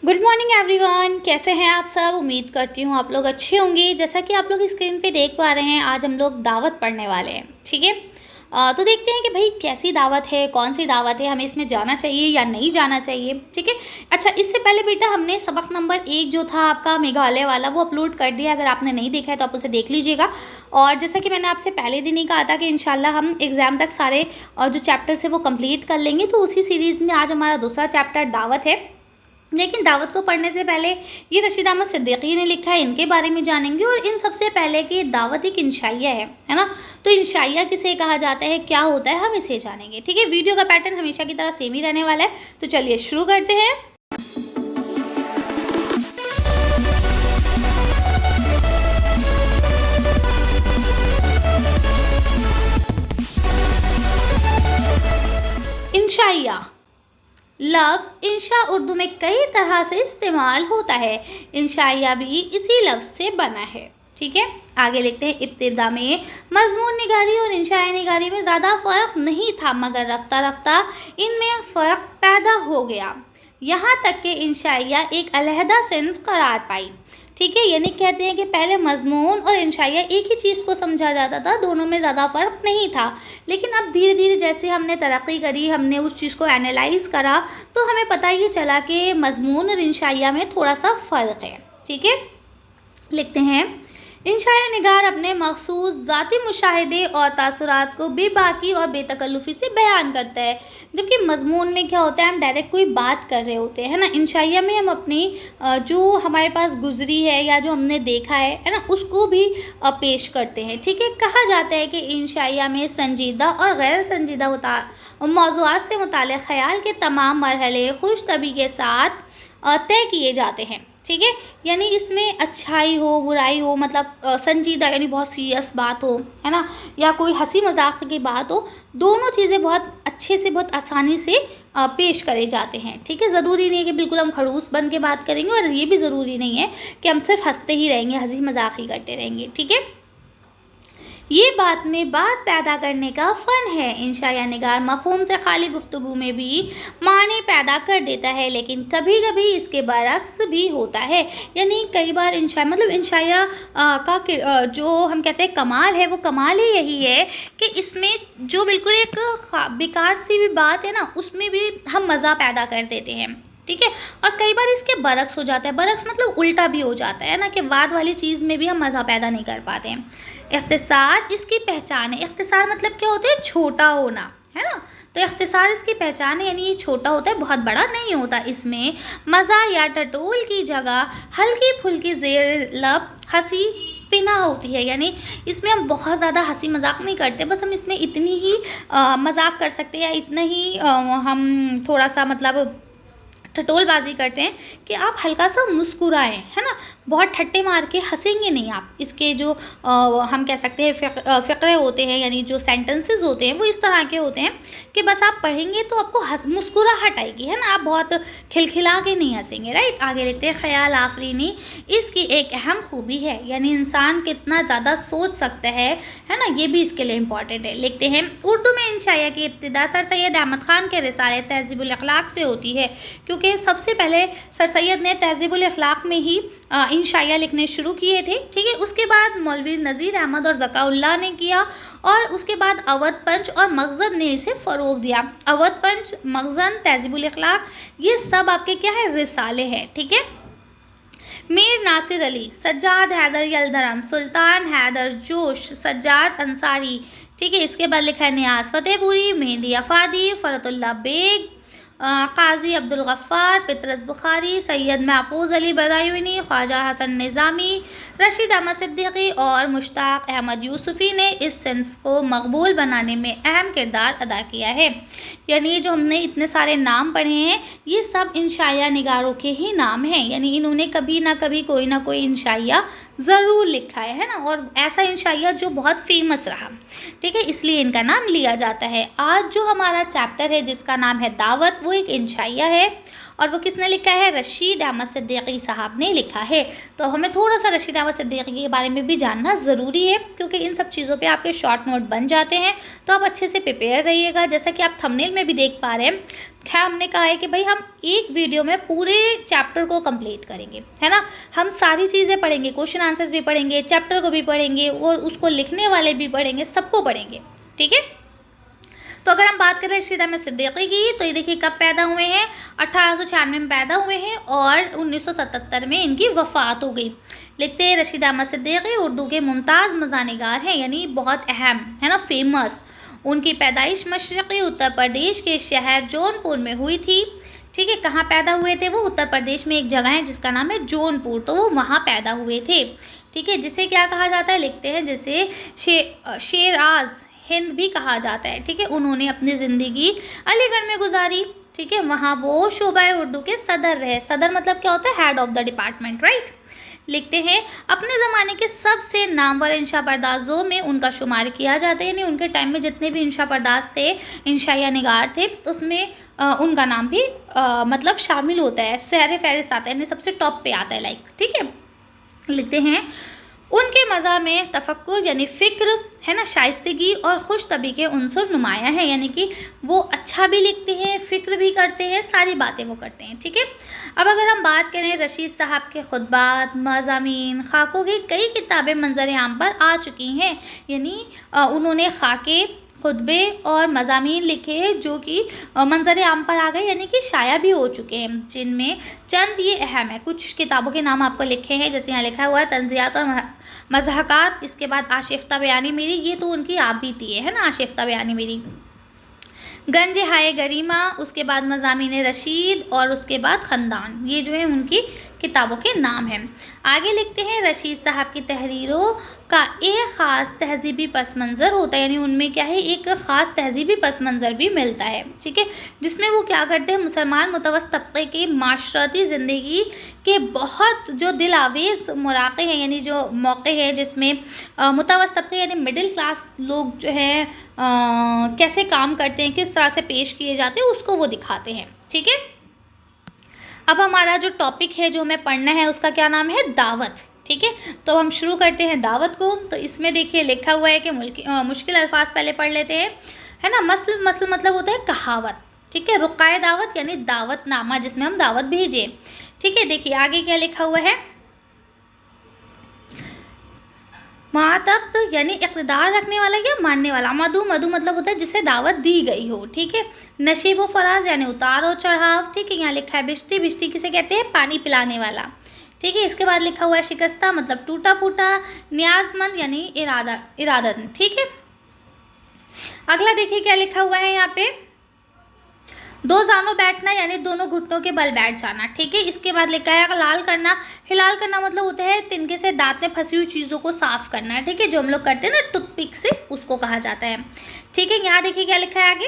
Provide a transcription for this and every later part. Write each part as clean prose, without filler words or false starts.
Good morning everyone, कैसे हैं आप सब। उम्मीद करती हूँ आप लोग अच्छे होंगे। जैसा कि आप लोग स्क्रीन पे देख पा रहे हैं, आज हम लोग दावत पढ़ने वाले हैं। ठीक है, तो देखते हैं कि भाई कैसी दावत है, कौन सी दावत है, हमें इसमें जाना चाहिए या नहीं जाना चाहिए। ठीक है, अच्छा इससे पहले बेटा हमने सबक नंबर 1 जो था आपका मेघालय वाला वो अपलोड कर दिया। अगर आपने नहीं देखा है तो आप उसे देख लीजिएगा। और जैसा कि मैंने आपसे पहले दिन ही कहा था कि इंशाल्लाह हम एग्ज़ाम तक सारे जो चैप्टर्स है वो कंप्लीट कर लेंगे। तो उसी सीरीज़ में आज हमारा दूसरा चैप्टर दावत है। लेकिन दावत को पढ़ने से पहले ये रशीद अहमद सिद्दीकी ने लिखा है, इनके बारे में जानेंगे। और इन सबसे पहले कि दावत एक इंशाइया है ना। तो इंशाइया किसे कहा जाता है, क्या होता है, हम इसे जानेंगे। ठीक है, वीडियो का पैटर्न हमेशा की तरह सेम ही रहने वाला है। तो चलिए शुरू करते हैं। इंशाइया लफ्ज़ इंशा उर्दू में कई तरह से इस्तेमाल होता है। इंशाइया भी इसी लफ्ज़ से बना है। ठीक है, आगे लिखते हैं। इब्तिदा में मजमून निगारी और इंशाया निगारी में ज़्यादा फ़र्क नहीं था, मगर रफ्ता रफ्ता इनमें फ़र्क पैदा हो गया, यहाँ तक कि इंशाइया एक अलहदा सिन्फ करार पाई। ठीक है, यानी कहते हैं कि पहले मजमून और इंशाइया एक ही चीज़ को समझा जाता था, दोनों में ज़्यादा फ़र्क नहीं था। लेकिन अब धीरे धीरे जैसे हमने तरक्की करी, हमने उस चीज़ को एनालाइज करा, तो हमें पता ये चला कि मजमून और इंशाइया में थोड़ा सा फ़र्क है। ठीक है, लिखते हैं। इंशाया निगार अपने मखसूस ज़ाती मुशाहिदे और तासुरात को बेबाकी और बेतकल्लुफ़ी से बयान करता है, जबकि मजमून में क्या होता है, हम डायरेक्ट कोई बात कर रहे होते हैं ना। इंशाइया में हम अपनी जो हमारे पास गुजरी है या जो हमने देखा है ना, उसको भी पेश करते हैं। ठीक है, कहा जाता है कि इंशाइया में संजीदा और गैर संजीदा मौज़ूआत से मुताल्लिक़ ख़याल के तमाम मरहले खुश तबी के साथ तय किए जाते हैं। ठीक है, यानी इसमें अच्छाई हो बुराई हो, मतलब संजीदा यानी बहुत सीरियस बात हो, है ना, या कोई हंसी मजाक की बात हो, दोनों चीज़ें बहुत अच्छे से बहुत आसानी से पेश करे जाते हैं। ठीक है, ज़रूरी नहीं है कि बिल्कुल हम खड़ूस बन के बात करेंगे, और ये भी ज़रूरी नहीं है कि हम सिर्फ हंसते ही रहेंगे, हंसी मजाक ही करते रहेंगे। ठीक है, ये बात में बात पैदा करने का फ़न है। इंशाया निगार मफ़हूम से खाली गुफ्तगू में भी माने पैदा कर देता है, लेकिन कभी कभी इसके बरक्स भी होता है। यानी कई बार इंशाया का जो हम कहते हैं कमाल है, वो कमाल ही यही है कि इसमें जो बिल्कुल एक बेकार सी भी बात है ना, उसमें भी हम मज़ा पैदा कर देते हैं। ठीक है, और कई बार इसके बरक्स हो जाता है। बरक्स मतलब उल्टा भी हो जाता है ना, कि बाद वाली चीज़ में भी हम मज़ा पैदा नहीं कर पाते हैं। इख्तिसार इसकी पहचान है। इख्तिसार मतलब क्या होता है, छोटा होना, है ना। तो इख्तिसार इसकी पहचान है, यानी ये छोटा होता है, बहुत बड़ा नहीं होता। इसमें मज़ा या टटोल की जगह हल्की फुल्की जेर लब हंसी पिना होती है। यानी इसमें हम बहुत ज़्यादा हंसी मजाक नहीं करते, बस हम इसमें इतनी ही मजाक कर सकते हैं, या इतना ही हम थोड़ा सा मतलब ठटोलबाजी करते हैं कि आप हल्का सा मुस्कुराएं, है ना। बहुत ठट्टे मार के हंसेंगे नहीं आप। इसके जो हम कह सकते हैं फ़िक्रे होते हैं, यानी जो सेंटेंसेस होते हैं, वो इस तरह के होते हैं कि बस आप पढ़ेंगे तो आपको मुस्कुराहट आएगी, है ना। आप बहुत खिलखिला के नहीं हंसेंगे। राइट, आगे लिखते हैं। ख्याल आफरीनी इसकी एक अहम खूबी है, यानी इंसान कितना ज़्यादा सोच सकता है ना, ये भी इसके लिए इम्पॉर्टेंट है। लिखते हैं। उर्दू में इंशाया की इब्तिदा सर सैयद अहमद ख़ान के रिसाले तहज़ीबुल अखलाक से होती है, क्योंकि सबसे पहले सर सैयद ने तहज़ीबुल अखलाक में ही इंशाया लिखने शुरू किए थे। ठीक है, उसके बाद मौलवी नज़ीर अहमद और ज़काउल्लाह ने किया, और उसके बाद अवध पंच और मगज़द ने इसे फ़रोग़ दिया। अवध पंच, मगज़द, तहज़ीबुल अखलाक, ये सब आपके क्या है, रिसाले हैं। ठीक है, मीर नासिर अली, सज्जाद हैदर यलदरम, सुल्तान हैदर जोश, सज्जाद अंसारी। ठीक है, इसके बाद लिखा है नियाज़ फ़तेहपुरी, मेहदी अफ़ादी, फ़रतुल्लाह बेग, काजी अब्दुल गफ़्फ़ार, पितरस बुखारी, सैयद महफूज़ अली बदायूनी, ख्वाजा हसन निज़ामी, रशीद अहमद सिद्दीकी और मुश्ताक अहमद यूसुफ़ी ने इस सिन्फ को मकबूल बनाने में अहम किरदार अदा किया है। यानी जो हमने इतने सारे नाम पढ़े हैं, ये सब इंशाया निगारों के ही नाम हैं। यानी इन्होंने कभी ना कभी कोई ना कोई इंशाया ज़रूर लिखा है ना, और ऐसा इंशाया जो बहुत फेमस रहा। ठीक है, इसलिए इनका नाम लिया जाता है। आज जो हमारा चैप्टर है जिसका नाम है दावत, वो एक इंशाया है, और वो किसने लिखा है? रशीद अहमद सिद्दीकी साहब ने लिखा है। तो हमें थोड़ा सा रशीद अहमद सिद्दीकी के बारे में भी जानना ज़रूरी है, क्योंकि इन सब चीज़ों पे आपके शॉर्ट नोट बन जाते हैं। तो आप अच्छे से प्रिपेयर रहिएगा। जैसा कि आप थंबनेल में भी देख पा रहे हैं, क्या हमने कहा है कि भाई हम एक वीडियो में पूरे चैप्टर को कंप्लीट करेंगे, है ना। हम सारी चीज़ें पढ़ेंगे, क्वेश्चन आंसर्स भी पढ़ेंगे, चैप्टर को भी पढ़ेंगे और उसको लिखने वाले भी पढ़ेंगे, सबको पढ़ेंगे, ठीक है। तो अगर हम बात करें रशीद अहमद सिद्दीकी की, तो ये देखिए कब पैदा हुए हैं? 1896 में पैदा हुए हैं और 1977 में इनकी वफ़ात हो गई। लिखते हैं रशीद अहमद सिद्दीकी उर्दू के मुमताज़ मज़ानिगार हैं, यानी बहुत अहम, है ना, फेमस। उनकी पैदाइश मशरक़ी उत्तर प्रदेश के शहर जौनपुर में हुई थी, ठीक है। कहाँ पैदा हुए थे वो? उत्तर प्रदेश में एक जगह है जिसका नाम है जौनपुर, तो वो वहाँ पैदा हुए थे, ठीक है। जिसे क्या कहा जाता है? लिखते हैं जिसे शेराज़ हिंद भी कहा जाता है, ठीक है। उन्होंने अपनी ज़िंदगी अलीगढ़ में गुजारी, ठीक है। वहाँ वो शोबा उर्दू के सदर रहे। सदर मतलब क्या होता है? Head of the department, right. लिखते हैं अपने ज़माने के सबसे नामवर इंशा पर्दाजों में उनका शुमार किया जाता है, यानी उनके टाइम में जितने भी इंशा पर्दाज थे, इंशाइया निगार थे, उसमें उनका नाम भी मतलब शामिल होता है, सहरे फहरिस्त आता है, यानी सबसे टॉप पे आता है, लाइक, ठीक है। लिखते हैं उनके मज़ा में तफक्कुर यानी फ़िक्र, है ना, शाइस्तगी और खुश तबी के उनसुर नुमाया है, यानी कि वो अच्छा भी लिखते हैं, फ़िक्र भी करते हैं, सारी बातें वो करते हैं, ठीक है। अब अगर हम बात करें रशीद साहब के खुतबात, मज़ामीन, खाकों की कई किताबें मंजर आम पर आ चुकी हैं, यानी उन्होंने खाके, खुतबे और मज़ामीन लिखे जो कि मंजर आम पर आ गए, यानी कि शाया भी हो चुके हैं, जिनमें चंद ये अहम है। कुछ किताबों के नाम आपको लिखे हैं, जैसे यहाँ लिखा हुआ है तंज़ियात और मज़हक़ात, इसके बाद आशिफ़्ता बयानी मेरी, ये तो उनकी आप बीती है ना, आशिफ़्ता बयानी मेरी, गंज हाय गरीमा, उसके बाद मज़ामीन रशीद और उसके बाद ख़ानदान, ये जो है उनकी किताबों के नाम हैं। आगे लिखते हैं रशीद साहब की तहरीरों का एक ख़ास तहज़ीबी पस मंज़र होता है, यानी उनमें क्या है? एक ख़ास तहज़ीबी पस मंज़र भी मिलता है, ठीक है, जिसमें वो क्या करते हैं? मुसलमान मुतवस्सित तबक़े की माशरती ज़िंदगी के बहुत जो दिल आवेज़ मौक़े हैं, यानी जो मौक़े हैं जिसमें मुतवस्सित तबक़े यानी मिडिल क्लास लोग जो है कैसे काम करते हैं, किस तरह से पेश किए जाते हैं, उसको वो दिखाते हैं, ठीक है। अब हमारा जो टॉपिक है जो हमें पढ़ना है उसका क्या नाम है? दावत, ठीक है। तो हम शुरू करते हैं दावत को। तो इसमें देखिए लिखा हुआ है कि मुश्किल अल्फाज पहले पढ़ लेते हैं, है ना। मसल मतलब होता है कहावत, ठीक है। रुक़ाए दावत यानी दावतनामा जिसमें हम दावत भेजें, ठीक है। देखिए आगे क्या लिखा हुआ है? मातब्त यानी इक़्तिदार रखने वाला या मानने वाला। मधु मतलब होता है जिसे दावत दी गई हो, ठीक है। नशीब व फराज यानी उतार और चढ़ाव, ठीक है। यहाँ लिखा है बिश्ती किसे कहते हैं? पानी पिलाने वाला, ठीक है। इसके बाद लिखा हुआ है शिकस्ता मतलब टूटा फूटा, न्याज़मंद यानी इरादतन, ठीक है। अगला देखिए क्या लिखा हुआ है यहाँ पे? दो जानों बैठना यानी दोनों घुटनों के बल बैठ जाना, ठीक है। इसके बाद लिखा है हिलाल करना मतलब होता है तिनके से दांत में फंसी हुई चीज़ों को साफ करना, ठीक है, जो हम लोग करते हैं ना टूथपिक से, उसको कहा जाता है, ठीक है। यहाँ देखिए क्या लिखा है आगे?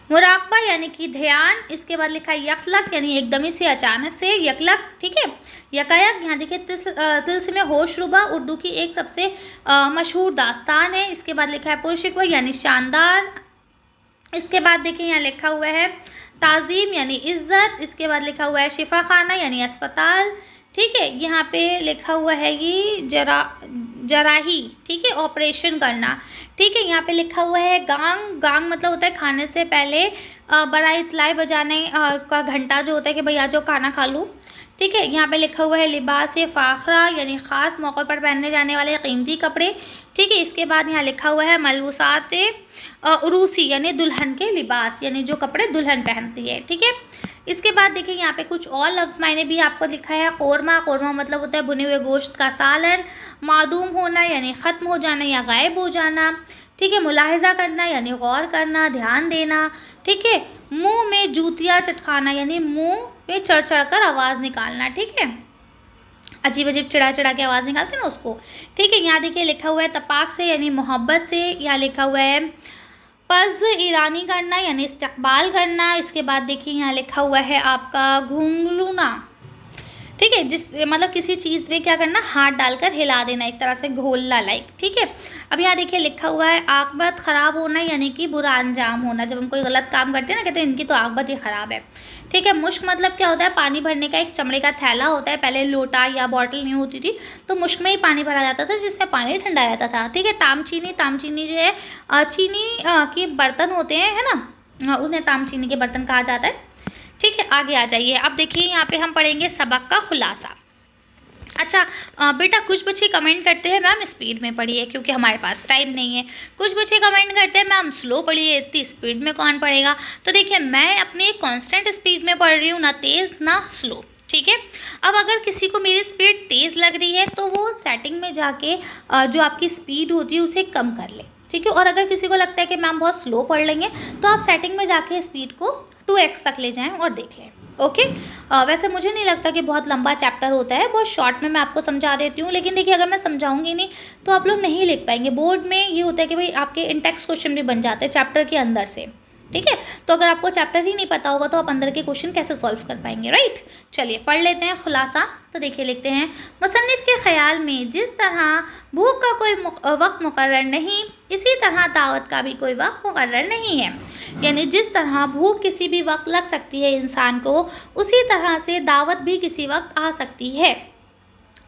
मुराकबा यानी कि ध्यान। इसके बाद लिखा है यकलक यानी एकदम से, अचानक से, यकलक, ठीक है। यकायक यहाँ देखिए तिल्स में होशरुबा उर्दू की एक सबसे मशहूर दास्तान है। इसके बाद लिखा है पुरशिकवा यानी शानदार। इसके बाद देखिए यहाँ लिखा हुआ है ताज़ीम यानी इज़्ज़त। इसके बाद लिखा हुआ है शिफा खाना यानी अस्पताल, ठीक है। यहाँ पे लिखा हुआ है ये जराही, ठीक है, ऑपरेशन करना, ठीक है। यहाँ पे लिखा हुआ है गांग मतलब होता है खाने से पहले बड़ा इतलाई बजाने का घंटा जो होता है कि भैया जो खाना खा लूँ, ठीक है। यहाँ पे लिखा हुआ है लिबास फ़ाखरा यानी ख़ास मौक़ों पर पहनने जाने वाले कीमती कपड़े, ठीक है। इसके बाद यहाँ लिखा हुआ है मलबूसात उरूसी यानी दुल्हन के लिबास, यानी जो कपड़े दुल्हन पहनती है, ठीक है। इसके बाद देखिए यहाँ पे कुछ और लफ्ज़ मायने भी आपको लिखा है। कौरमा मतलब होता है भुने हुए गोश्त का सालन। मादूम होना यानी ख़त्म हो जाना या गायब हो जाना, ठीक है। मुलाहिज़ा करना यानी गौर करना, ध्यान देना, ठीक है। मुँह में जूतियाँ चटकाना यानी मुँह में चढ़ कर आवाज़ निकालना, ठीक है, अजीब चिड़ा के आवाज़ निकालते हैं ना उसको, ठीक है। यहाँ देखिए लिखा हुआ है तपाक से यानी मोहब्बत से। यहाँ लिखा हुआ है पज़ ईरानी करना यानी इस्तकबाल करना। इसके बाद देखिए यहाँ लिखा हुआ है आपका घूंघलूना, ठीक है, जिस मतलब किसी चीज़ में क्या करना? हाथ डालकर हिला देना, एक तरह से घोलना, लाइक, ठीक है। अब यहाँ देखिए लिखा हुआ है आक़िबत ख़राब होना यानी कि बुरा अंजाम होना। जब हम कोई गलत काम करते हैं ना, कहते हैं इनकी तो आक़िबत ही ख़राब है, ठीक है। मुश्क मतलब क्या होता है, पानी भरने का एक चमड़े का थैला होता है, पहले लोटा या बॉटल नहीं होती थी तो मुश्क में ही पानी भरा जाता था जिसमें पानी ठंडा रहता था। ठीक है। तामचीनी जो है चीनी के बर्तन होते हैं, है ना, उन्हें तामचीनी के बर्तन कहा जाता है। ठीक है, आगे आ जाइए। अब देखिए यहाँ पे हम पढ़ेंगे सबक का खुलासा। अच्छा बेटा, कुछ बच्चे कमेंट करते हैं मैम स्पीड में पढ़िए क्योंकि हमारे पास टाइम नहीं है। कुछ बच्चे कमेंट करते हैं मैम स्लो पढ़िए, इतनी स्पीड में कौन पढ़ेगा। तो देखिए मैं अपनी कांस्टेंट स्पीड में पढ़ रही हूँ, ना तेज़ ना स्लो। ठीक है। अब अगर किसी को मेरी स्पीड तेज़ लग रही है तो वो सेटिंग में जाके जो आपकी स्पीड होती है उसे कम कर ले। ठीक है। और अगर किसी को लगता है कि मैम बहुत स्लो पढ़ लेंगे तो आप सेटिंग में जाके स्पीड को 2x तक ले जाएं और देख लें। ओके। वैसे मुझे नहीं लगता कि बहुत लंबा चैप्टर होता है, बहुत शॉर्ट में मैं आपको समझा देती हूँ। लेकिन देखिए अगर मैं समझाऊंगी नहीं तो आप लोग नहीं लिख पाएंगे। बोर्ड में ये होता है कि भाई आपके इंटेक्स्ट क्वेश्चन भी बन जाते हैं चैप्टर के अंदर से। ठीक है। तो अगर आपको चैप्टर ही नहीं पता होगा तो आप अंदर के क्वेश्चन कैसे सॉल्व कर पाएंगे, राइट। चलिए पढ़ लेते हैं खुलासा। तो देखिए लिखते हैं, मुसन्निफ के ख्याल में जिस तरह भूख का कोई वक्त मुकर्रर नहीं, इसी तरह दावत का भी कोई वक्त मुकर्रर नहीं है। यानी जिस तरह भूख किसी भी वक्त लग सकती है इंसान को, उसी तरह से दावत भी किसी वक्त आ सकती है।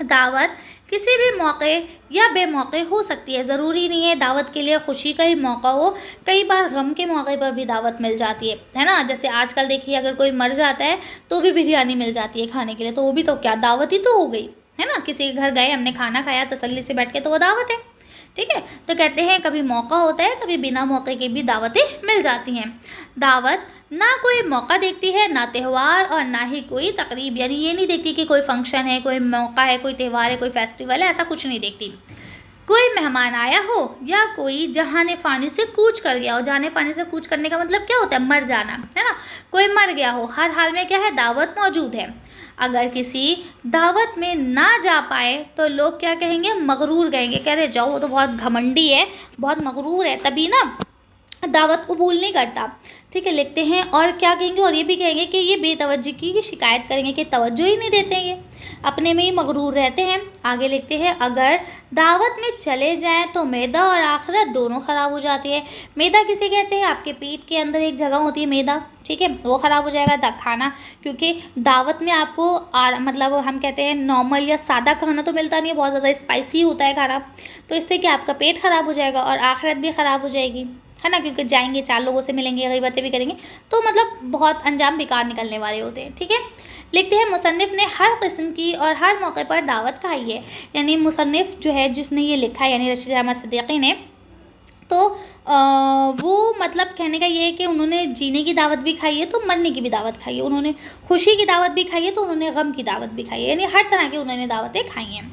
दावत किसी भी मौके या बेमौके हो सकती है, ज़रूरी नहीं है दावत के लिए खुशी का ही मौका हो, कई बार गम के मौके पर भी दावत मिल जाती है ना। जैसे आजकल देखिए अगर कोई मर जाता है तो भी बिरयानी मिल जाती है खाने के लिए, तो वो भी तो क्या दावत ही तो हो गई, है ना। किसी के घर गए, हमने खाना खाया तसल्ली से बैठ के, तो वो दावत है। ठीक है। तो कहते हैं कभी मौका होता है, कभी बिना मौके के भी दावतें मिल जाती हैं। दावत ना कोई मौका देखती है, ना त्यौहार, और ना ही कोई तकरीब। यानी ये नहीं देखती कि कोई फंक्शन है, कोई मौका है, कोई त्यौहार है, कोई फेस्टिवल है, ऐसा कुछ नहीं देखती। कोई मेहमान आया हो या कोई जहाने फ़ानी से कूच कर गया हो। जहाने फ़ानी से कूच करने का मतलब क्या होता है, मर जाना, है ना। कोई मर गया हो, हर हाल में क्या है, दावत मौजूद है। अगर किसी दावत में ना जा पाए तो लोग क्या कहेंगे, मगरूर कहेंगे, कह रहे जाओ वो तो बहुत घमंडी है, बहुत मगरूर है, तभी ना दावत कबूल नहीं करता। ठीक है। लिखते हैं और क्या कहेंगे, और ये भी कहेंगे कि ये बेतवज्जगी की शिकायत करेंगे कि तवज्जो ही नहीं देते, ये अपने में ही मगरूर रहते हैं। आगे लिखते हैं, अगर दावत में चले जाएं तो मैदा और आखिरत दोनों ख़राब हो जाती है। मैदा किसे कहते हैं, आपके पेट के अंदर एक जगह होती है मैदा, ठीक है, वो ख़राब हो जाएगा खाना, क्योंकि दावत में आपको मतलब हम कहते हैं नॉर्मल या सादा खाना तो मिलता नहीं है, बहुत ज़्यादा स्पाइसी होता है खाना, तो इससे क्या आपका पेट ख़राब हो जाएगा और आखिरत भी ख़राब हो जाएगी, है ना, क्योंकि जाएंगे 4 लोगों से मिलेंगे, गीबतें भी करेंगे, तो मतलब बहुत अंजाम बेकार निकलने वाले होते हैं। ठीक है। लिखते हैं, मुसन्निफ ने हर किस्म की और हर मौके पर दावत खाई है। यानी मुसन्निफ जो है जिसने ये लिखा है, यानी रशीद अहमद सिद्दीकी ने, तो वो मतलब कहने का ये है कि उन्होंने जीने की दावत भी खाई है तो मरने की भी दावत खाई है, उन्होंने खुशी की दावत भी खाई है तो उन्होंने गम की दावत भी खाई है, यानी हर तरह की उन्होंने दावतें खाई हैं।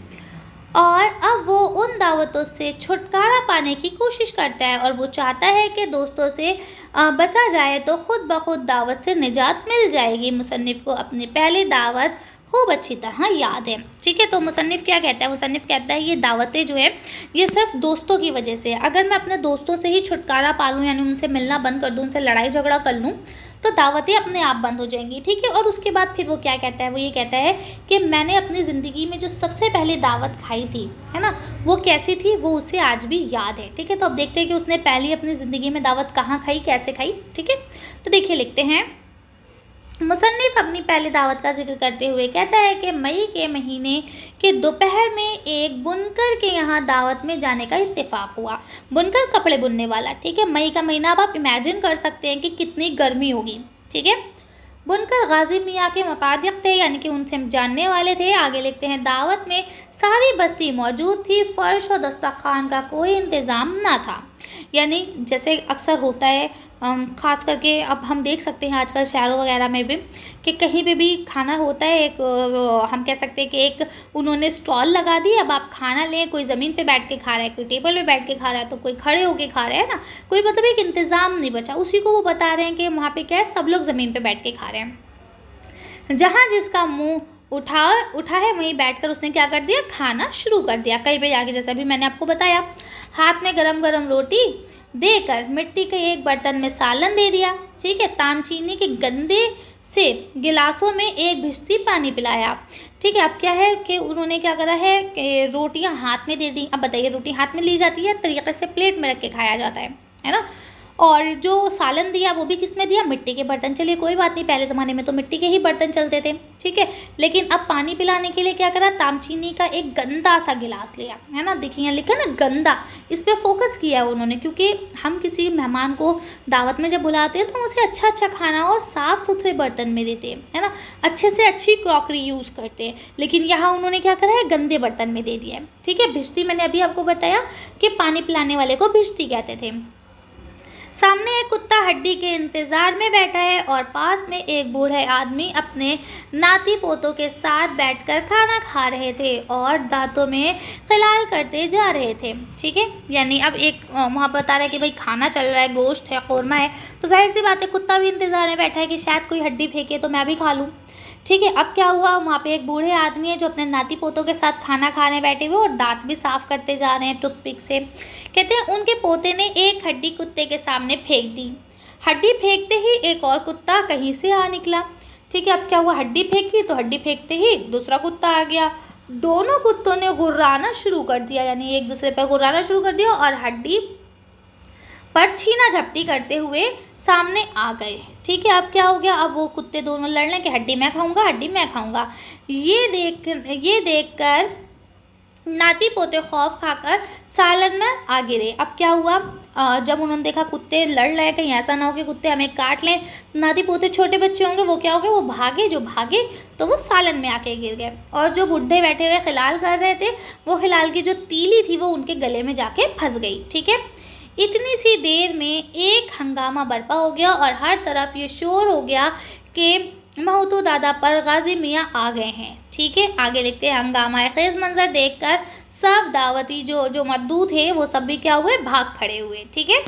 और अब वो उन दावतों से छुटकारा पाने की कोशिश करता है और वो चाहता है कि दोस्तों से बचा जाए तो ख़ुद ब खुद दावत से निजात मिल जाएगी। मुसन्निफ को अपनी पहली दावत खूब अच्छी तरह याद है। ठीक है। तो मुसन्निफ क्या कहता है, मुसन्निफ कहता है ये दावतें जो है ये सिर्फ दोस्तों की वजह से है। अगर मैं अपने दोस्तों से ही छुटकारा पा लूँ, यानी उनसे मिलना बंद कर दूँ, उनसे लड़ाई झगड़ा कर लूँ, तो दावतें अपने आप बंद हो जाएंगी। ठीक है। और उसके बाद फिर वो क्या कहता है, वो ये कहता है कि मैंने अपनी ज़िंदगी में जो सबसे पहले दावत खाई थी, है ना, वो कैसी थी, वो उसे आज भी याद है। ठीक है। तो अब देखते हैं कि उसने पहली अपनी ज़िंदगी में दावत कहाँ खाई, कैसे खाई। ठीक है। तो देखिए लिखते हैं, मुसन्निफ अपनी पहली दावत का जिक्र करते हुए कहता है कि मई के महीने के दोपहर में एक बुनकर के यहाँ दावत में जाने का इत्तेफाक हुआ। बुनकर कपड़े बुनने वाला। ठीक है। मई का महीना अब आप इमेजिन कर सकते हैं कि कितनी गर्मी होगी। ठीक है। बुनकर गाजी मियाँ के मुताबिक थे, यानी कि उनसे जानने वाले थे। आगे लिखते हैं, दावत में सारी बस्ती मौजूद थी, फ़र्श और दस्तरखान का कोई इंतज़ाम ना था। यानी जैसे अक्सर होता है, ख़ास करके अब हम देख सकते हैं आजकल शहरों वगैरह में भी कि कहीं पे भी खाना होता है, एक हम कह सकते हैं कि एक उन्होंने स्टॉल लगा दी, अब आप खाना लें, कोई ज़मीन पे बैठ के खा रहा है, कोई टेबल पे बैठ के खा रहा है, तो कोई खड़े होके खा रहा है ना, कोई मतलब एक इंतज़ाम नहीं बचा। उसी को वो बता रहे हैं कि वहाँ पे क्या है, सब लोग ज़मीन पे बैठ के खा रहे हैं। जहाँ जिसका मुँह उठा है वहीं बैठकर उसने क्या कर दिया, खाना शुरू कर दिया। कहीं पे जाके, जैसा भी मैंने आपको बताया, हाथ में गरम गरम रोटी देकर मिट्टी के एक बर्तन में सालन दे दिया। ठीक है। तामचीनी के गंदे से गिलासों में एक भिश्ती पानी पिलाया। ठीक है। अब क्या है कि उन्होंने क्या करा है कि रोटियां हाथ में दे दी। अब बताइए, रोटी हाथ में ली जाती है, तरीके से प्लेट में रख के खाया जाता है ना। और जो सालन दिया वो भी किस में दिया, मिट्टी के बर्तन। चलिए कोई बात नहीं, पहले ज़माने में तो मिट्टी के ही बर्तन चलते थे, ठीक है। लेकिन अब पानी पिलाने के लिए क्या करा, तामचीनी का एक गंदा सा गिलास लिया, है ना। देखिए यहाँ लिखा ना गंदा, इस पर फोकस किया उन्होंने, क्योंकि हम किसी मेहमान को दावत में जब बुलाते हैं तो हम उसे अच्छा अच्छा खाना और साफ़ सुथरे बर्तन में देते हैं, है ना, अच्छे से अच्छी क्रॉकरी यूज़ करते हैं। लेकिन यहाँ उन्होंने क्या करा है, गंदे बर्तन में दे दिया है, ठीक है। भिश्ती मैंने अभी आपको बताया कि पानी पिलाने वाले को भिश्ती कहते थे। सामने एक कुत्ता हड्डी के इंतज़ार में बैठा है और पास में एक बूढ़े आदमी अपने नाती पोतों के साथ बैठकर खाना खा रहे थे और दांतों में खिलाल करते जा रहे थे, ठीक है। यानी अब एक वहाँ बता रहा है कि भाई खाना चल रहा है, गोश्त है, कौरमा है, तो जाहिर सी बात है कुत्ता भी इंतज़ार में बैठा है कि शायद कोई हड्डी फेंके तो मैं भी खा लूँ, ठीक है। अब क्या हुआ, वहाँ पे एक बूढ़े आदमी है जो अपने नाती पोतों के साथ खाना खाने बैठे हुए और दांत भी साफ़ करते जा रहे हैं टूथपिक से। कहते हैं उनके पोते ने एक हड्डी कुत्ते के सामने फेंक दी। हड्डी फेंकते ही एक और कुत्ता कहीं से आ निकला, ठीक है। अब क्या हुआ, हड्डी फेंकी तो हड्डी फेंकते ही दूसरा कुत्ता आ गया। दोनों कुत्तों ने गुर्राना शुरू कर दिया, यानी एक दूसरे पर गुर्राना शुरू कर दिया और हड्डी पर छीना झपटी करते हुए सामने आ गए, ठीक है। अब क्या हो गया, अब वो कुत्ते दोनों लड़ लें कि हड्डी मैं खाऊंगा, हड्डी मैं खाऊंगा। ये देखकर नाती पोते खौफ खाकर सालन में आ गिरे। अब क्या हुआ, जब उन्होंने देखा कुत्ते लड़ रहे हैं, कहीं ऐसा ना हो कि कुत्ते हमें काट लें, नाती पोते छोटे बच्चे होंगे, वो क्या हो गए, वो भागे, जो भागे तो वो सालन में आके गिर गए। और जो बुढ़े बैठे हुए खिलाल कर रहे थे, वो खिलाल की जो तीली थी वो उनके गले में जाके फंस गई, ठीक है। इतनी सी देर में एक हंगामा बर्पा हो गया और हर तरफ ये शोर हो गया कि महतू दादा पर गाजी मियाँ आ गए हैं, ठीक है। आगे लिखते हैं, हंगामा खेज मंजर देखकर सब दावती जो मद्दू थे वो सब भी क्या हुए, भाग खड़े हुए, ठीक है।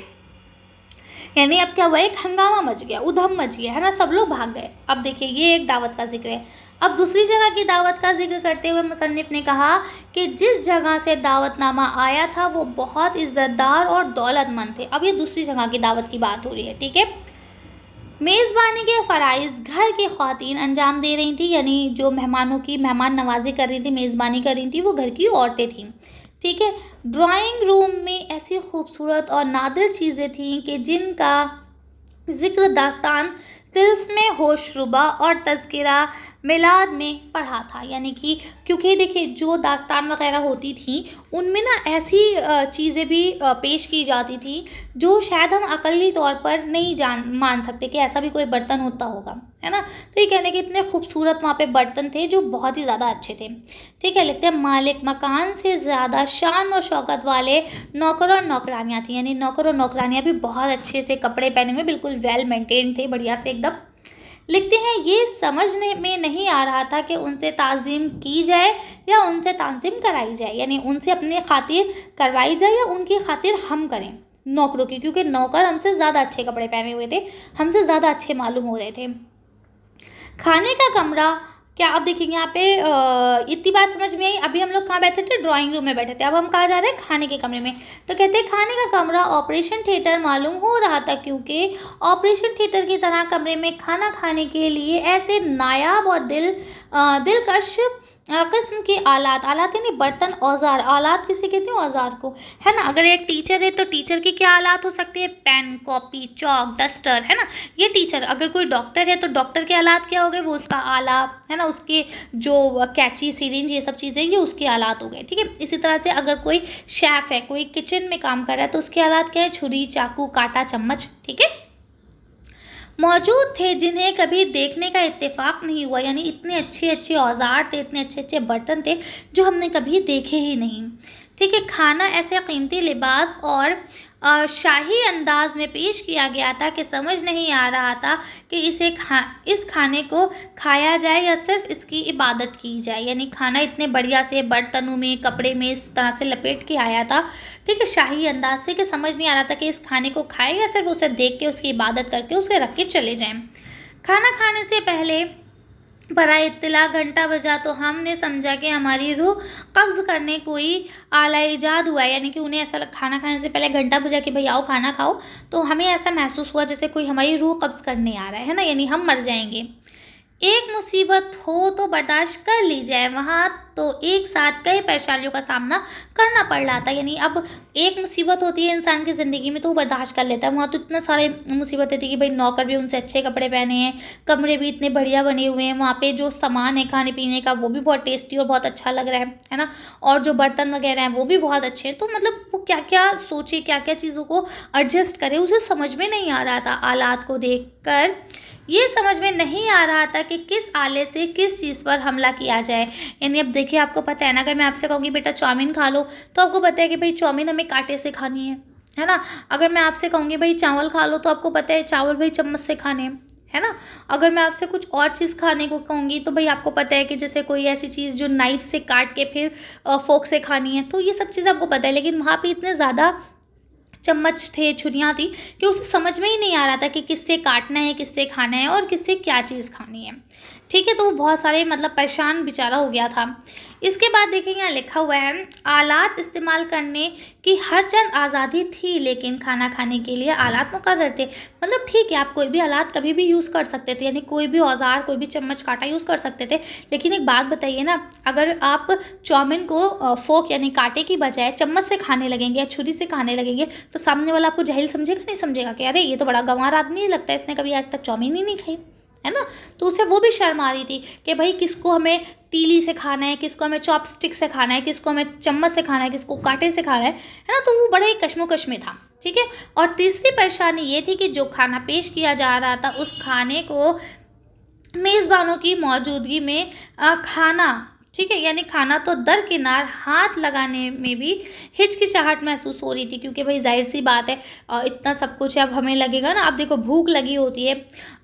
यानी अब क्या हुआ, एक हंगामा मच गया, उधम मच गया, है ना, सब लोग भाग गए। अब देखिए ये एक दावत का जिक्र है। अब दूसरी जगह की दावत का जिक्र करते हुए मुसन्निफ ने कहा कि जिस जगह से दावतनामा आया था वो बहुत इज़्ज़तदार और दौलतमंद थे। अब ये दूसरी जगह की दावत की बात हो रही है, ठीक है। मेज़बानी के फ़राइज़ घर की ख़वातीन अंजाम दे रही थी, यानी जो मेहमानों की मेहमान नवाजी कर रही थी, मेज़बानी कर रही थी, वो घर की औरतें थीं, ठीक है। ड्राइंग रूम में ऐसी खूबसूरत और नादिर चीज़ें थीं कि जिनका ज़िक्र दास्तान तिल्स्मे होशरुबा और तज़किरा मिलाद में पढ़ा था। यानी कि क्योंकि देखिए जो दास्तान वगैरह होती थी उनमें ना ऐसी चीज़ें भी पेश की जाती थी जो शायद हम अक़ली तौर पर नहीं मान सकते कि ऐसा भी कोई बर्तन होता होगा, है ना। तो ये कहने के इतने खूबसूरत वहाँ पे बर्तन थे जो बहुत ही ज़्यादा अच्छे थे, ठीक है। लिखते हैं मालिक मकान से ज़्यादा शान और शौकत वाले नौकर और नौकरानियाँ थी, यानी नौकर और नौकरानियाँ भी बहुत अच्छे से कपड़े पहने हुए, बिल्कुल वेल मेंटेन थे, बढ़िया से एकदम। लिखते हैं ये समझने में नहीं आ रहा था कि उनसे ताज़ीम की जाए या उनसे ताज़ीम कराई जाए, यानी उनसे अपनी खातिर करवाई जाए या उनकी खातिर हम करें नौकरों की, क्योंकि नौकर हमसे ज़्यादा अच्छे कपड़े पहने हुए थे, हमसे ज़्यादा अच्छे मालूम हो रहे थे। खाने का कमरा, क्या आप देखेंगे यहाँ पे इतनी बात समझ में आई। अभी हम लोग कहाँ बैठे थे, ड्राइंग रूम में बैठे थे, अब हम कहाँ जा रहे हैं, खाने के कमरे में। तो कहते हैं खाने का कमरा ऑपरेशन थिएटर मालूम हो रहा था, क्योंकि ऑपरेशन थिएटर की तरह कमरे में खाना खाने के लिए ऐसे नायाब और दिलकश किस्म के आलात यानी बर्तन, औजार, आलात किसे कहते हैं, औजार को, है ना। अगर एक टीचर है तो टीचर के क्या आलात हो सकते हैं, पेन, कॉपी, चौक, डस्टर, है ना, ये टीचर। अगर कोई डॉक्टर है तो डॉक्टर के आलात क्या हो गए, वो उसका आला, है ना, उसके जो कैंची, सिरिंज, ये सब चीज़ें ये उसके आलात हो गए, ठीक है। इसी तरह से अगर कोई शेफ़ है, कोई किचन में काम कर रहा है तो उसके आलात क्या है, छुरी, चाकू, कांटा, चम्मच, ठीक है, मौजूद थे, जिन्हें कभी देखने का इत्तेफाक नहीं हुआ। यानी इतने अच्छे अच्छे औजार थे, इतने अच्छे अच्छे बर्तन थे जो हमने कभी देखे ही नहीं, ठीक है। खाना ऐसे कीमती लिबास और शाही अंदाज में पेश किया गया था कि समझ नहीं आ रहा था कि इस खाने को खाया जाए या सिर्फ इसकी इबादत की जाए। यानी खाना इतने बढ़िया से बर्तनों में, कपड़े में इस तरह से लपेट के आया था, ठीक है, शाही अंदाज से, कि समझ नहीं आ रहा था कि इस खाने को खाए या सिर्फ उसे देख के उसकी इबादत करके उसे रख के चले जाएं। खाना खाने से पहले बराए इत्तला घंटा बजा तो हमने समझा कि हमारी रूह कब्ज़ करने कोई आला ईजाद हुआ है। यानी कि उन्हें ऐसा खाना खाने से पहले घंटा बजा कि भाई आओ खाना खाओ, तो हमें ऐसा महसूस हुआ जैसे कोई हमारी रूह कब्ज़ करने आ रहा है ना, यानी हम मर जाएंगे। एक मुसीबत हो तो बर्दाश्त कर ली जाए, वहाँ तो एक साथ कई परेशानियों का सामना करना पड़ रहा था। यानी अब एक मुसीबत होती है इंसान की ज़िंदगी में तो वो बर्दाश्त कर लेता है, वहाँ तो इतने सारे मुसीबतें थी कि भाई नौकर भी उनसे अच्छे कपड़े पहने हैं, कमरे भी इतने बढ़िया बने हुए हैं, वहाँ पे जो सामान है खाने पीने का वो भी बहुत टेस्टी और बहुत अच्छा लग रहा है ना, और जो बर्तन वगैरह हैं वो भी बहुत अच्छे हैं। तो मतलब वो क्या क्या सोचे, क्या क्या चीज़ों को एडजस्ट करे, उसे समझ में नहीं आ रहा था। हालात को देख कर ये समझ में नहीं आ रहा था कि किस आले से किस चीज़ पर हमला किया जाए। यानी अब देखिए, आपको पता है ना, अगर मैं आपसे कहूँगी बेटा चाउमीन खा लो, तो आपको पता है कि भाई चाउमीन हमें कांटे से खानी है ना। अगर मैं आपसे कहूँगी भाई चावल खा लो, तो आपको पता है चावल भाई चम्मच से खाने हैं, है ना। अगर मैं आपसे कुछ और चीज़ खाने को कहूँगी तो भाई आपको पता है कि जैसे कोई ऐसी चीज़ जो नाइफ से काट के फिर फोक से खानी है, तो ये सब चीज़ आपको पता है। लेकिन वहाँ पे इतने ज़्यादा चम्मच थे, छुरियाँ थी कि उसे समझ में ही नहीं आ रहा था कि किससे काटना है, किससे खाना है और किससे क्या चीज़ खानी है। ठीक है, तो वो बहुत सारे मतलब परेशान बेचारा हो गया था। इसके बाद देखिए यहाँ लिखा हुआ है, आलात इस्तेमाल करने की हर चंद आज़ादी थी, लेकिन खाना खाने के लिए आलात मुकर्रर थे। मतलब ठीक है, आप कोई भी आलात कभी भी यूज़ कर सकते थे, यानी कोई भी औज़ार, कोई भी चम्मच काँटा यूज़ कर सकते थे। लेकिन एक बात बताइए ना, अगर आप चाउमीन को फ़ोर्क यानी काँटे की बजाय चम्मच से खाने लगेंगे या छुरी से खाने लगेंगे, तो सामने वाला आपको जाहिल समझेगा, नहीं समझेगा कि अरे ये तो बड़ा गँवार आदमी लगता है, इसने कभी आज तक चाउमीन ही नहीं खाई, है ना। तो उसे वो भी शर्म आ रही थी कि भाई किसको हमें तीली से खाना है, किसको हमें चॉपस्टिक से खाना है, किसको हमें चम्मच से खाना है, किसको कांटे से खाना है ना। तो वो बड़े कश्मोकश में था। ठीक है, और तीसरी परेशानी ये थी कि जो खाना पेश किया जा रहा था, उस खाने को मेज़बानों की मौजूदगी में खाना, ठीक है, यानी खाना तो दरकिनार, हाथ लगाने में भी हिचकिचाहट महसूस हो रही थी, क्योंकि भाई ज़ाहिर सी बात है, इतना सब कुछ है, अब हमें लगेगा ना। अब देखो भूख लगी होती है,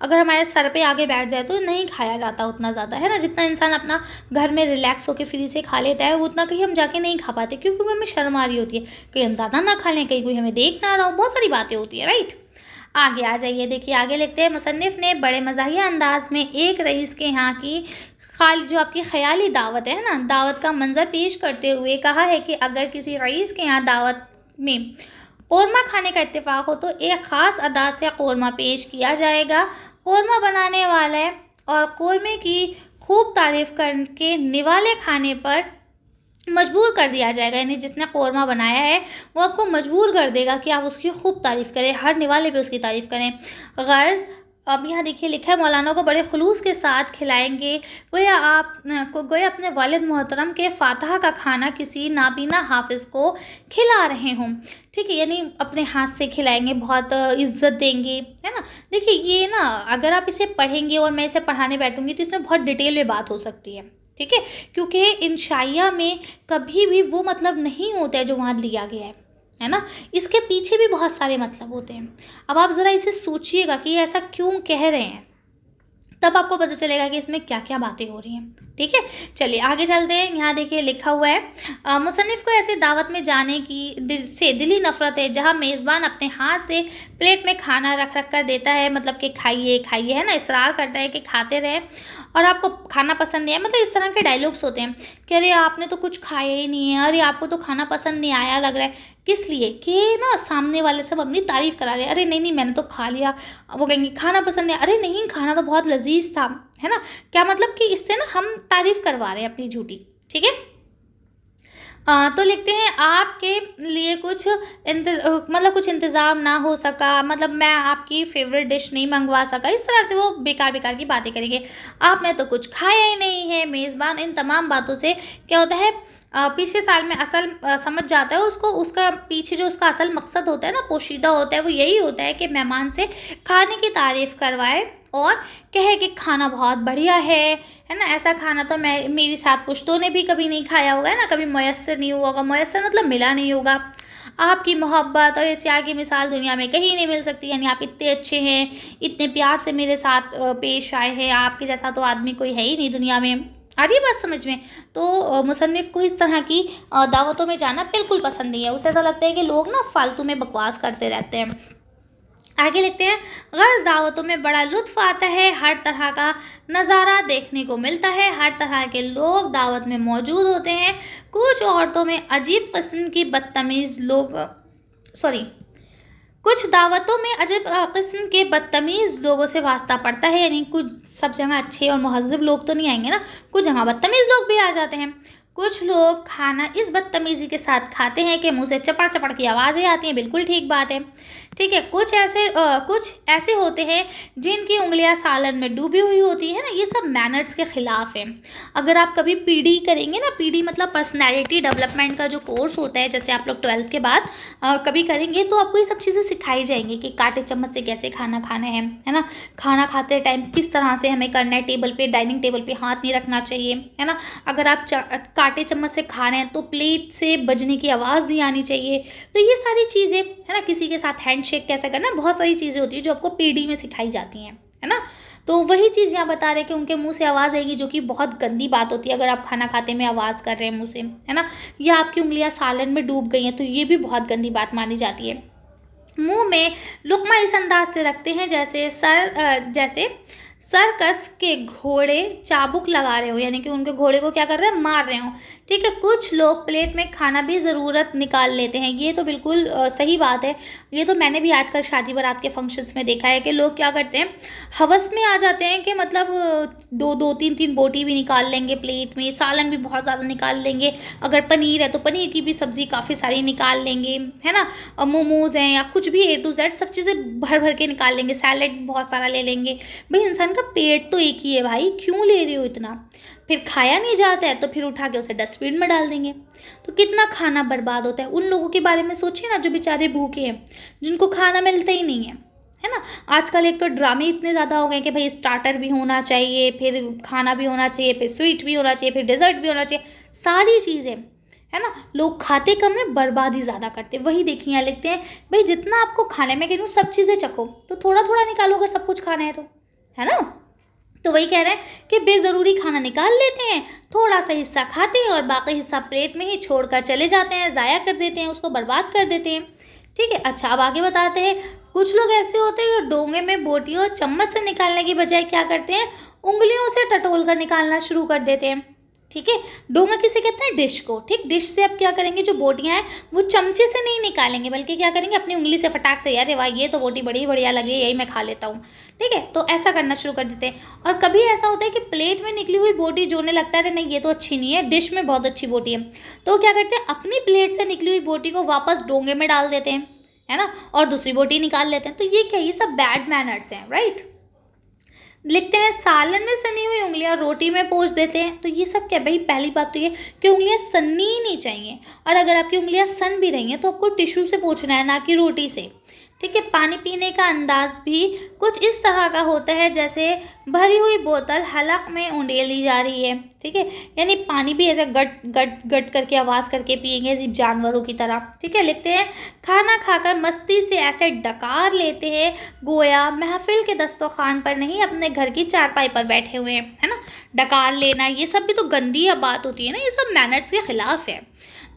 अगर हमारे सर पे आगे बैठ जाए तो नहीं खाया जाता उतना ज़्यादा, है ना। जितना इंसान अपना घर में रिलैक्स होकर फ्री से खा लेता है, वो उतना कहीं हम जाके नहीं खा पाते, क्योंकि हमें शर्म आ रही होती है, कहीं हम ज़्यादा ना खा लें, कहीं कोई हमें देख ना रहा हो, बहुत सारी बातें होती है, राइट। आगे आ जाइए, देखिए आगे लिखते हैं, मुसन्निफ़ ने बड़े मज़ाहिया अंदाज में एक रईस के यहाँ की खाली जो आपकी ख़याली दावत है ना, दावत का मंज़र पेश करते हुए कहा है कि अगर किसी रईस के यहाँ दावत में कौरमा खाने का इत्तेफाक हो तो एक ख़ास अदा से कौरमा पेश किया जाएगा। कौरमा बनाने वाले और कौरमे की खूब तारीफ़ करके निवाले खाने पर मजबूर कर दिया जाएगा, यानी जिसने कौरमा बनाया है वो आपको मजबूर कर देगा कि आप उसकी खूब तारीफ़ करें, हर निवाले पे उसकी तारीफ़ करें। गर्ज़ अब यहाँ देखिए लिखा है, मौलाना को बड़े खुलूस के साथ खिलाएंगे, गोया आप गोया अपने वालिद मोहतरम के फातहा का खाना किसी नाबीना हाफिज़ को खिला रहे हों। ठीक है, यानी अपने हाथ से खिलाएंगे, बहुत इज़्ज़त देंगे, है ना। देखिए ये ना, अगर आप इसे पढ़ेंगे और मैं इसे पढ़ाने बैठूंगी तो इसमें बहुत डिटेल में बात हो सकती है। ठीक है, क्योंकि इंशाइया में कभी भी वो मतलब नहीं होता है जो वहाँ लिया गया है ना। इसके पीछे भी बहुत सारे मतलब होते हैं। अब आप ज़रा इसे सोचिएगा कि ये ऐसा क्यों कह रहे हैं, तब आपको पता चलेगा कि इसमें क्या क्या बातें हो रही हैं। ठीक है, चलिए आगे चलते हैं। यहाँ देखिए लिखा हुआ है, मुसन्निफ़ को ऐसी दावत में जाने की दिली नफ़रत है जहाँ मेज़बान अपने हाथ से प्लेट में खाना रख रख कर देता है, मतलब कि खाइए खाइए, है ना, इसरार करता है कि खाते रहें और आपको खाना पसंद नहीं है। मतलब इस तरह के डायलॉग्स होते हैं कि अरे आपने तो कुछ खाया ही नहीं है, अरे आपको तो खाना पसंद नहीं आया लग रहा है। किस लिए कि ना सामने वाले सब अपनी तारीफ़ करा रहे, अरे नहीं नहीं मैंने तो खा लिया। वो कहेंगे खाना पसंद नहीं, अरे नहीं खाना तो बहुत लजीज था, है ना। क्या मतलब कि इससे ना हम तारीफ़ करवा रहे हैं अपनी झूठी। ठीक है, तो लिखते हैं आपके लिए कुछ मतलब कुछ इंतज़ाम ना हो सका, मतलब मैं आपकी फेवरेट डिश नहीं मंगवा सका, इस तरह से वो बेकार बेकार की बातें करेंगे। आपने तो कुछ खाया ही नहीं है। मेज़बान इन तमाम बातों से क्या होता है, पिछले साल में असल समझ जाता है, और उसको उसका पीछे जो उसका असल मकसद होता है ना, पोशीदा होता है, वो यही होता है कि मेहमान से खाने की तारीफ़ करवाए और कहे कि खाना बहुत बढ़िया है ना। ऐसा खाना तो मैं मेरी साथ पुश्तों ने भी कभी नहीं खाया होगा, है ना, कभी मैसर नहीं हुआ होगा, मैसर मतलब मिला नहीं होगा। आपकी मोहब्बत और इस यार की मिसाल दुनिया में कहीं नहीं मिल सकती, यानी आप इतने अच्छे हैं, इतने प्यार से मेरे साथ पेश आए हैं, आपके जैसा तो आदमी कोई है ही नहीं दुनिया में। आ रही है बात समझ में। तो मुसन्निफ़ को इस तरह की दावतों में जाना बिल्कुल पसंद नहीं है। उसे ऐसा लगता है कि लोग ना फालतू में बकवास करते रहते हैं। आगे लिखते हैं, गर्ज़ दावतों में बड़ा लुत्फ़ आता है, हर तरह का नज़ारा देखने को मिलता है, हर तरह के लोग दावत में मौजूद होते हैं। कुछ औरतों में अजीब किस्म की बदतमीज़ लोग कुछ दावतों में अजब किस्म के बदतमीज़ लोगों से वास्ता पड़ता है, यानी कुछ सब जगह अच्छे और महज़्ज़ब लोग तो नहीं आएंगे ना, कुछ जगह बदतमीज़ लोग भी आ जाते हैं। कुछ लोग खाना इस बदतमीज़ी के साथ खाते हैं कि मुंह से चपड़ चपड़ की आवाज़ें आती हैं, बिल्कुल ठीक बात है। ठीक है, कुछ ऐसे होते हैं जिनकी उंगलियां सालन में डूबी हुई होती है ना, ये सब मैनर्स के ख़िलाफ़ है। अगर आप कभी पीडी करेंगे ना, पीडी मतलब पर्सनैलिटी डेवलपमेंट का जो कोर्स होता है, जैसे आप लोग 12th के बाद कभी करेंगे, तो आपको ये सब चीज़ें सिखाई जाएंगी कि कांटे चम्मच से कैसे खाना खाना है ना, खाना खाते टाइम किस तरह से हमें करना है, टेबल पे, डाइनिंग टेबल पे हाथ नहीं रखना चाहिए, है ना। अगर आप कांटे चम्मच से खा रहे हैं तो प्लेट से बजने की आवाज़ नहीं आनी चाहिए। तो ये सारी चीज़ें, है ना, किसी के साथ हैंडशेक कैसे करना, बहुत सारी चीज़ें होती है जो आपको पीडी में सिखाई जाती हैं, है ना। तो वही चीज़ यहाँ बता रहे हैं कि उनके मुंह से आवाज़ आएगी, जो कि बहुत गंदी बात होती है अगर आप खाना खाते में आवाज़ कर रहे हैं मुंह से, है ना, या आपकी उंगलियां सालन में डूब गई हैं, तो ये भी बहुत गंदी बात मानी जाती है। मुंह में लुकमा इस अंदाज से रखते हैं जैसे सर्कस के घोड़े चाबुक लगा रहे हो, यानी कि उनके घोड़े को क्या कर रहे हैं, मार रहे हो। ठीक है, कुछ लोग प्लेट में खाना भी ज़रूरत निकाल लेते हैं, ये तो बिल्कुल सही बात है। ये तो मैंने भी आजकल शादी बारात के फंक्शंस में देखा है कि लोग क्या करते हैं, हवस में आ जाते हैं कि मतलब दो दो तीन तीन बोटी भी निकाल लेंगे प्लेट में, सालन भी बहुत ज़्यादा निकाल लेंगे, अगर पनीर है तो पनीर की भी सब्ज़ी काफ़ी सारी निकाल लेंगे, है ना, और मोमोज़ हैं या कुछ भी A to Z सब चीज़ें भर भर के निकाल लेंगे, सैलेड बहुत सारा ले लेंगे। भाई इंसान का पेट तो एक ही है भाई, क्यों ले रहे हो इतना। फिर खाया नहीं जाता है तो फिर उठा के उसे डस्टबिन में डाल देंगे, तो कितना खाना बर्बाद होता है। उन लोगों के बारे में सोचिए ना जो बेचारे भूखे हैं, जिनको खाना मिलता ही नहीं है ना। आजकल एक तो ड्रामे इतने ज़्यादा हो गए कि भाई स्टार्टर भी होना चाहिए, फिर खाना भी होना चाहिए, फिर स्वीट भी होना चाहिए, फिर डेजर्ट भी होना चाहिए, सारी चीज़ें, है ना। लोग खाते कम है, बर्बादी ज़्यादा करते। वही देखिए यहाँ लिखते हैं, भाई जितना आपको खाने में कहूँ सब चीज़ें चखो, तो थोड़ा थोड़ा निकालो अगर सब कुछ खाना है ना। तो वही कह रहे हैं कि बेज़रूरी खाना निकाल लेते हैं, थोड़ा सा हिस्सा खाते हैं और बाकी हिस्सा प्लेट में ही छोड़कर चले जाते हैं, ज़ाया कर देते हैं, उसको बर्बाद कर देते हैं। ठीक है, अच्छा अब आगे बताते हैं। कुछ लोग ऐसे होते हैं जो डोंगे में बोटियों और चम्मच से निकालने की बजाय क्या करते हैं, उंगलियों से टटोल कर निकालना शुरू कर देते हैं। ठीक है, डोंगा किसे कहते हैं, डिश को। ठीक, डिश से अब क्या करेंगे, जो बोटियां हैं वो चमचे से नहीं निकालेंगे, बल्कि क्या करेंगे, अपनी उंगली से फटाक से, यार वाह ये तो बोटी बड़ी बढ़िया लगी, यही मैं खा लेता हूँ। ठीक है, तो ऐसा करना शुरू कर देते हैं। और कभी ऐसा होता है कि प्लेट में निकली हुई बोटी जो उन्हें लगता है नहीं ये तो अच्छी नहीं है, डिश में बहुत अच्छी बोटी है, तो क्या करते हैं, अपनी प्लेट से निकली हुई बोटी को वापस डोंगे में डाल देते हैं, है ना, और दूसरी बोटी निकाल लेते हैं। तो ये क्या, ये सब बैड मैनर्स हैं, राइट। लिखते हैं सालन में सनी हुई उंगलियां रोटी में पोंछ देते हैं। तो ये सब क्या, भाई पहली बात तो ये कि उंगलियां सननी ही नहीं चाहिए, और अगर आपकी उंगलियां सन भी रही हैं तो आपको टिश्यू से पोंछना है, ना कि रोटी से। ठीक है, पानी पीने का अंदाज भी कुछ इस तरह का होता है जैसे भरी हुई बोतल हलक में उंडेली जा रही है। ठीक है, यानी पानी भी ऐसे गट गट गट करके आवाज़ करके पिएंगे जीव जानवरों की तरह। ठीक है, लिखते हैं खाना खाकर मस्ती से ऐसे डकार लेते हैं गोया महफिल के दस्तरखान पर नहीं, अपने घर की चारपाई पर बैठे हुए हैं, है ना। डकार लेना ये सब भी तो गंदी बात होती है ना, ये सब मैनर्स के खिलाफ है।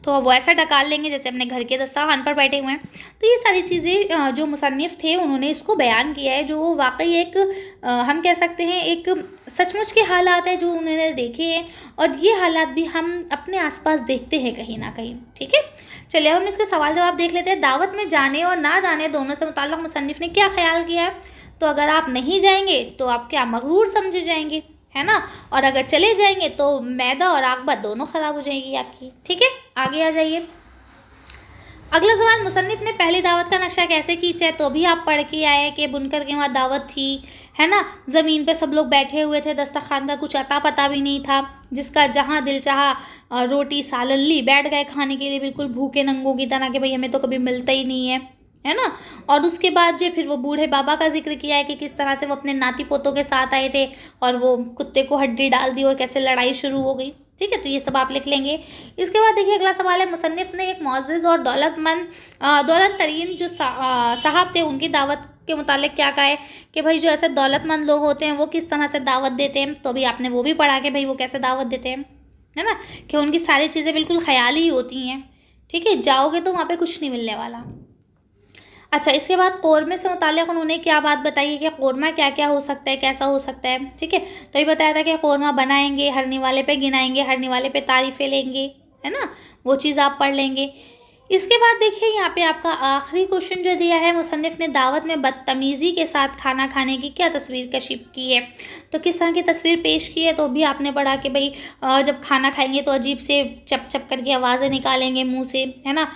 तो वो ऐसा डकार लेंगे जैसे अपने घर के दस्तरखान पर बैठे हुए हैं। तो ये सारी चीज़ें जो मुसन्निफ़ थे उन्होंने इसको बयान किया है, जो वाकई एक हम कह सकते हैं एक सचमुच के हालात है जो उन्होंने देखे हैं, और ये हालात भी हम अपने आसपास देखते हैं कहीं ना कहीं। ठीक है, चलिए अब हम इसके सवाल जवाब देख लेते हैं। दावत में जाने और ना जाने दोनों से मुताल्लिक़ मुसन्निफ़ ने क्या ख्याल किया है। तो अगर आप नहीं जाएंगे तो आप क्या मगरूर समझे जाएंगे, है ना, और अगर चले जाएंगे तो मैदा और आकबत दोनों ख़राब हो जाएगी आपकी। ठीक है, आगे आ जाइए। अगला सवाल, मुसन्निफ ने पहली दावत का नक्शा कैसे खींचा है। तो भी आप पढ़ के आए कि बुनकर के वहाँ दावत थी, है ना, ज़मीन पे सब लोग बैठे हुए थे, दस्तरखान का कुछ अता पता भी नहीं था, जिसका जहाँ दिल चाहा रोटी सालन ली, बैठ गए खाने के लिए बिल्कुल भूखे नंगों की तरह कि भाई हमें तो कभी मिलता ही नहीं है ना। और उसके बाद जो फिर वो बूढ़े बाबा का जिक्र किया है कि किस तरह से वो अपने नाती पोतों के साथ आए थे और वो कुत्ते को हड्डी डाल दी और कैसे लड़ाई शुरू हो गई। ठीक है, तो ये सब आप लिख लेंगे। इसके बाद देखिए अगला सवाल है, मुसन्निफ ने एक मुअज़्ज़िज़ और दौलत तरीन जो साहब थे उनकी दावत के मुतालिक क्या कहा है कि भाई जो ऐसे दौलतमंद लोग होते हैं वो किस तरह से दावत देते हैं। तो अभी आपने वो भी पढ़ा कि भाई वो कैसे दावत देते हैं, है ना, कि उनकी सारी चीज़ें बिल्कुल ख़याली ही होती हैं। ठीक है, जाओगे तो वहाँ पे कुछ नहीं मिलने वाला। अच्छा, इसके बाद कौरमे से मुताल्लिक़ उन्होंने क्या बात बताई है कि कौरमा क्या क्या हो सकता है, कैसा हो सकता है। ठीक है, तो ये बताया था कि कौरमा बनाएंगे, हर निवाले पे गिनाएंगे, हर निवाले पे तारीफ़ें लेंगे, है ना, वो चीज़ आप पढ़ लेंगे। इसके बाद देखिए यहाँ पे आपका आखिरी क्वेश्चन जो दिया है, मुसन्निफ़ ने दावत में बदतमीज़ी के साथ खाना खाने की क्या तस्वीर कशिफ की है। तो किस तरह की तस्वीर पेश की है, तो भी आपने पढ़ा कि भाई जब खाना खाएंगे तो अजीब से चप चप करके आवाज़ें निकालेंगे मुंह से, है ना।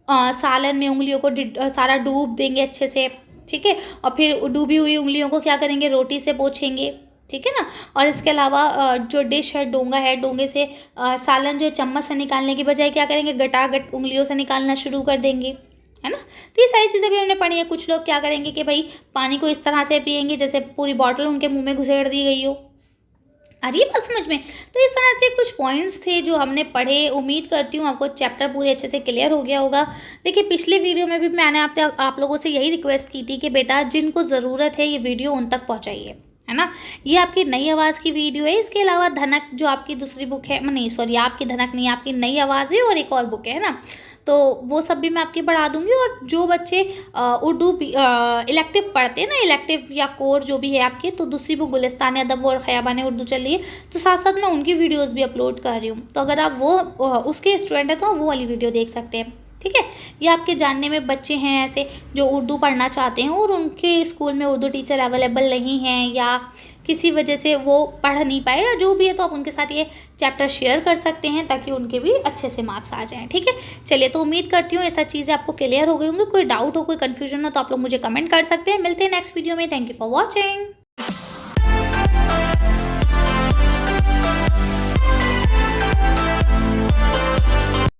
सालन में उंगलियों को सारा डूब देंगे अच्छे से, ठीक है। और फिर डूबी हुई उंगलियों को क्या करेंगे, रोटी से पोंछेंगे, ठीक है ना। और इसके अलावा जो डिश है, डोंगा है, डोंगे से सालन जो है चम्मच से निकालने की बजाय क्या करेंगे, गटागट उंगलियों से निकालना शुरू कर देंगे, है ना। तो ये सारी चीज़ें भी हमने पढ़ी है। कुछ लोग क्या करेंगे कि भाई पानी को इस तरह से पिएंगे जैसे पूरी बॉटल उनके मुंह में घुसेड़ दी गई हो। आ रही है बात समझ में। तो इस तरह से कुछ पॉइंट्स थे जो हमने पढ़े। उम्मीद करती हूँ आपको चैप्टर पूरे अच्छे से क्लियर हो गया होगा। देखिए पिछले वीडियो में भी मैंने आप लोगों से यही रिक्वेस्ट की थी कि बेटा जिनको ज़रूरत है ये वीडियो उन तक पहुँचाइए, है ना। ये आपकी नई आवाज़ की वीडियो है। इसके अलावा धनक जो आपकी दूसरी बुक है, नहीं सॉरी आपकी धनक नहीं, आपकी नई आवाज़ है और एक और बुक है ना। तो वो सब भी मैं आपकी बढ़ा दूंगी। और जो बच्चे उर्दू इलेक्टिव पढ़ते हैं ना, इलेक्टिव या कोर जो भी है आपके, तो दूसरी बुक गुलिस्तान अदब और ख़याबान उर्दू चल रही है, तो साथ साथ मैं उनकी वीडियोस भी अपलोड कर रही हूँ। तो अगर आप वो उसके स्टूडेंट हैं तो वो वाली वीडियो देख सकते हैं, ठीक है। ये आपके जानने में बच्चे हैं ऐसे जो उर्दू पढ़ना चाहते हैं और उनके स्कूल में उर्दू टीचर अवेलेबल नहीं हैं या किसी वजह से वो पढ़ नहीं पाए या जो भी है, तो आप उनके साथ ये चैप्टर शेयर कर सकते हैं ताकि उनके भी अच्छे से मार्क्स आ जाएं, ठीक है। चलिए, तो उम्मीद करती हूँ ऐसा चीज़ें आपको क्लियर हो गई होंगी। कोई डाउट हो, कोई कन्फ्यूजन हो तो आप लोग मुझे कमेंट कर सकते हैं। मिलते हैं नेक्स्ट वीडियो में। Thank you for watching.